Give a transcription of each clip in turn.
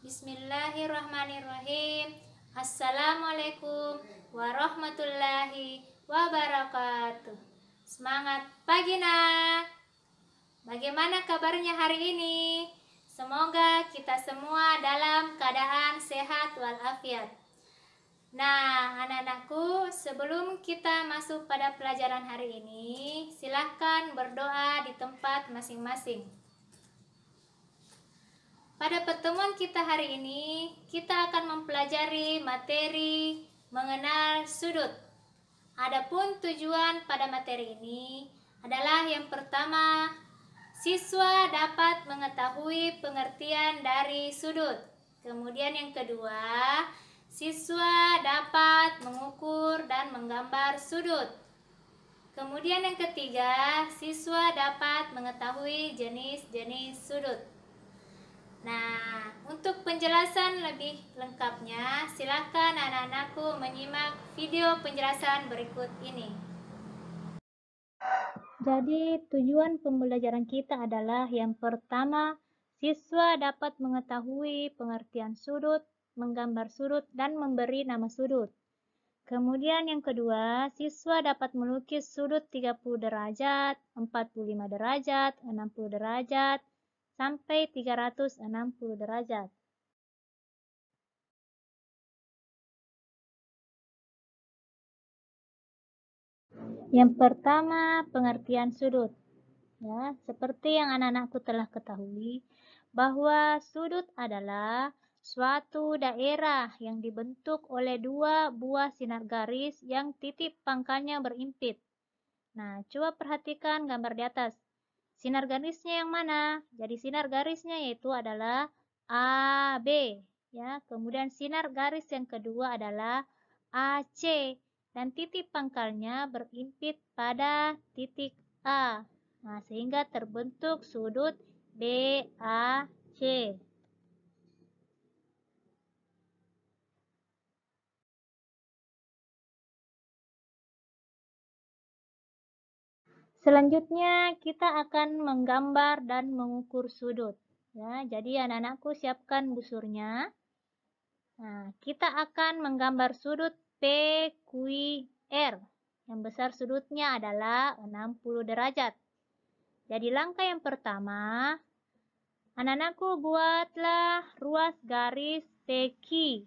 Bismillahirrahmanirrahim. Assalamualaikum warahmatullahi wabarakatuh. Semangat pagi nak. Bagaimana kabarnya hari ini? Semoga kita semua dalam keadaan sehat walafiat. Nah, anak-anakku, sebelum kita masuk pada pelajaran hari ini, silahkan berdoa di tempat masing-masing. Pada pertemuan kita hari ini, kita akan mempelajari materi mengenal sudut. Adapun tujuan pada materi ini adalah yang pertama, siswa dapat mengetahui pengertian dari sudut. Kemudian yang kedua, siswa dapat mengukur dan menggambar sudut. Kemudian yang ketiga, siswa dapat mengetahui jenis-jenis sudut. Nah, untuk penjelasan lebih lengkapnya, silakan anak-anakku menyimak video penjelasan berikut ini. Jadi, tujuan pembelajaran kita adalah yang pertama, siswa dapat mengetahui pengertian sudut, menggambar sudut, dan memberi nama sudut. Kemudian yang kedua, siswa dapat melukis sudut 30 derajat, 45 derajat, 60 derajat, sampai 360 derajat. Yang pertama, pengertian sudut. Ya, seperti yang anak-anakku telah ketahui, bahwa sudut adalah suatu daerah yang dibentuk oleh dua buah sinar garis yang titik pangkalnya berimpit. Nah, coba perhatikan gambar di atas. Sinar garisnya yang mana? Jadi sinar garisnya yaitu adalah AB, ya. Kemudian sinar garis yang kedua adalah AC dan titik pangkalnya berimpit pada titik A. Nah, sehingga terbentuk sudut BAC. Selanjutnya kita akan menggambar dan mengukur sudut. Ya, jadi anak-anakku siapkan busurnya. Nah, kita akan menggambar sudut PQR. Yang besar sudutnya adalah 60 derajat. Jadi langkah yang pertama, anak-anakku buatlah ruas garis PQ.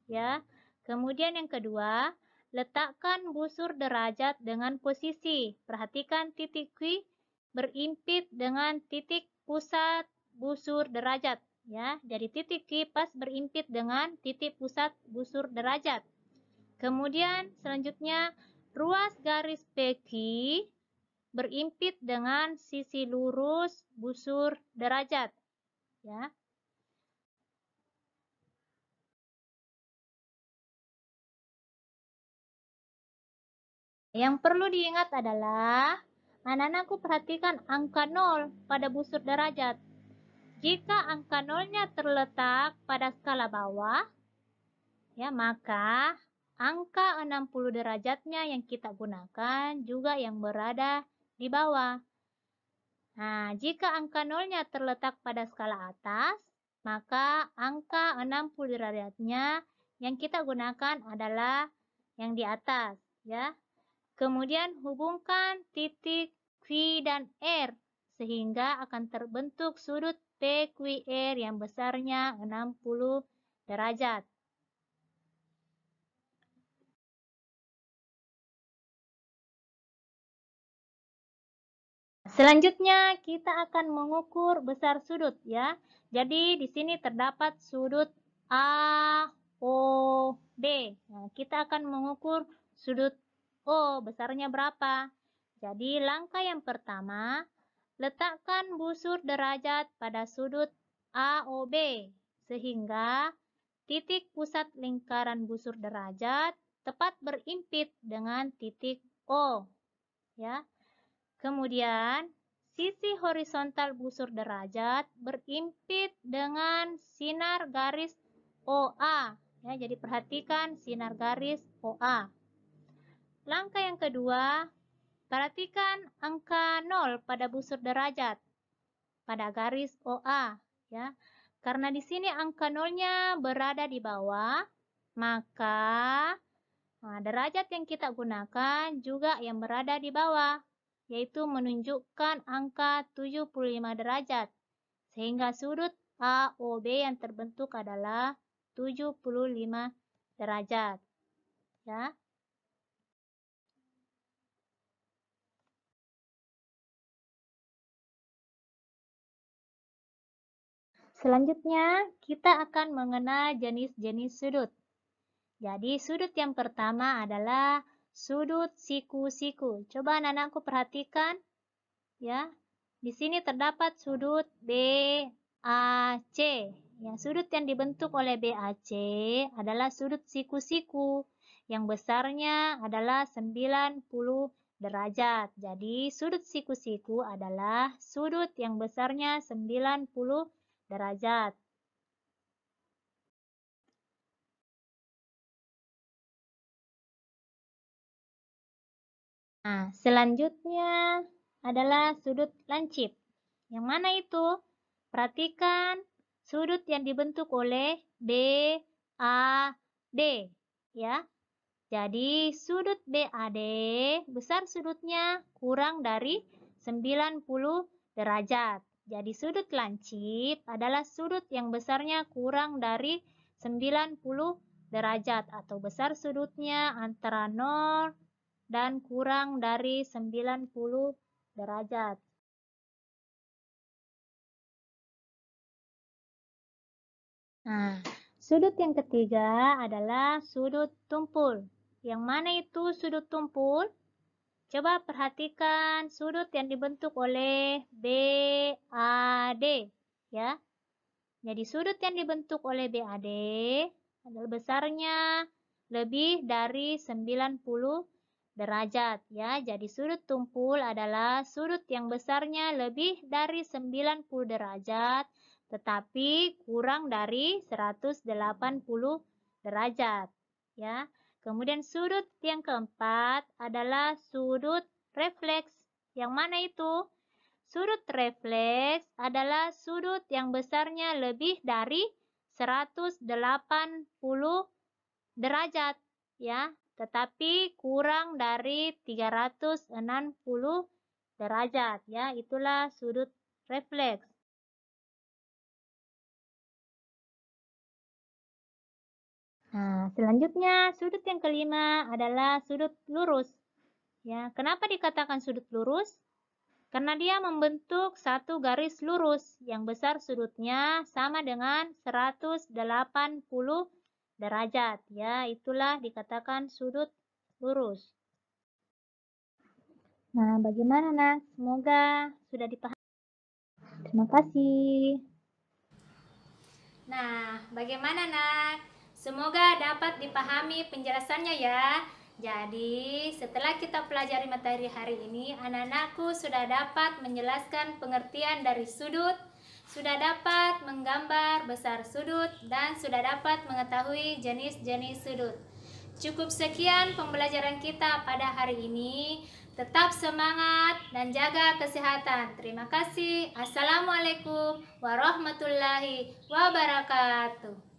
Ya. Kemudian yang kedua, letakkan busur derajat dengan posisi. Perhatikan titik Q berimpit dengan titik pusat busur derajat. Ya, jadi titik Q pas berimpit dengan titik pusat busur derajat. Kemudian selanjutnya, ruas garis PQ berimpit dengan sisi lurus busur derajat. Ya. Yang perlu diingat adalah, anak-anakku perhatikan angka 0 pada busur derajat. Jika angka 0-nya terletak pada skala bawah, ya, maka angka 60 derajatnya yang kita gunakan juga yang berada di bawah. Nah, jika angka 0-nya terletak pada skala atas, maka angka 60 derajatnya yang kita gunakan adalah yang di atas, ya. Kemudian hubungkan titik Q dan R sehingga akan terbentuk sudut PQR yang besarnya 60 derajat. Selanjutnya kita akan mengukur besar sudut, ya. Jadi di sini terdapat sudut AOB. Nah, kita akan mengukur sudut O besarnya berapa? Jadi langkah yang pertama, letakkan busur derajat pada sudut AOB sehingga titik pusat lingkaran busur derajat tepat berimpit dengan titik O, ya. Kemudian sisi horizontal busur derajat berimpit dengan sinar garis OA, ya. Jadi perhatikan sinar garis OA. Langkah yang kedua, perhatikan angka 0 pada busur derajat pada garis OA, ya. Karena di sini angka nolnya berada di bawah, maka derajat yang kita gunakan juga yang berada di bawah, yaitu menunjukkan angka 75 derajat. Sehingga sudut AOB yang terbentuk adalah 75 derajat. Ya. Selanjutnya, kita akan mengenal jenis-jenis sudut. Jadi, sudut yang pertama adalah sudut siku-siku. Coba anak-anakku perhatikan, ya. Di sini terdapat sudut BAC. Ya, sudut yang dibentuk oleh BAC adalah sudut siku-siku yang besarnya adalah 90 derajat. Jadi, sudut siku-siku adalah sudut yang besarnya 90 derajat. Nah, selanjutnya adalah sudut lancip. Yang mana itu? Perhatikan sudut yang dibentuk oleh BAD, ya. Jadi sudut BAD besar sudutnya kurang dari 90 derajat. Jadi sudut lancip adalah sudut yang besarnya kurang dari 90 derajat atau besar sudutnya antara 0 dan kurang dari 90 derajat. Nah, sudut yang ketiga adalah sudut tumpul. Yang mana itu sudut tumpul? Coba perhatikan sudut yang dibentuk oleh BAD, ya. Jadi sudut yang dibentuk oleh BAD adalah besarnya lebih dari 90 derajat, ya. Jadi sudut tumpul adalah sudut yang besarnya lebih dari 90 derajat tetapi kurang dari 180 derajat, ya. Kemudian sudut yang keempat adalah sudut refleks. Yang mana itu? Sudut refleks adalah sudut yang besarnya lebih dari 180 derajat, ya, tetapi kurang dari 360 derajat, ya. Itulah sudut refleks. Nah, selanjutnya sudut yang kelima adalah sudut lurus. Ya, kenapa dikatakan sudut lurus? Karena dia membentuk satu garis lurus yang besar sudutnya sama dengan 180 derajat. Ya, itulah dikatakan sudut lurus. Nah, bagaimana, Nak? Semoga sudah dipahami. Terima kasih. Nah, bagaimana Nak? Semoga dapat dipahami penjelasannya ya. Jadi, setelah kita pelajari materi hari ini, anak-anakku sudah dapat menjelaskan pengertian dari sudut, sudah dapat menggambar besar sudut, dan sudah dapat mengetahui jenis-jenis sudut. Cukup sekian pembelajaran kita pada hari ini. Tetap semangat dan jaga kesehatan. Terima kasih. Assalamualaikum warahmatullahi wabarakatuh.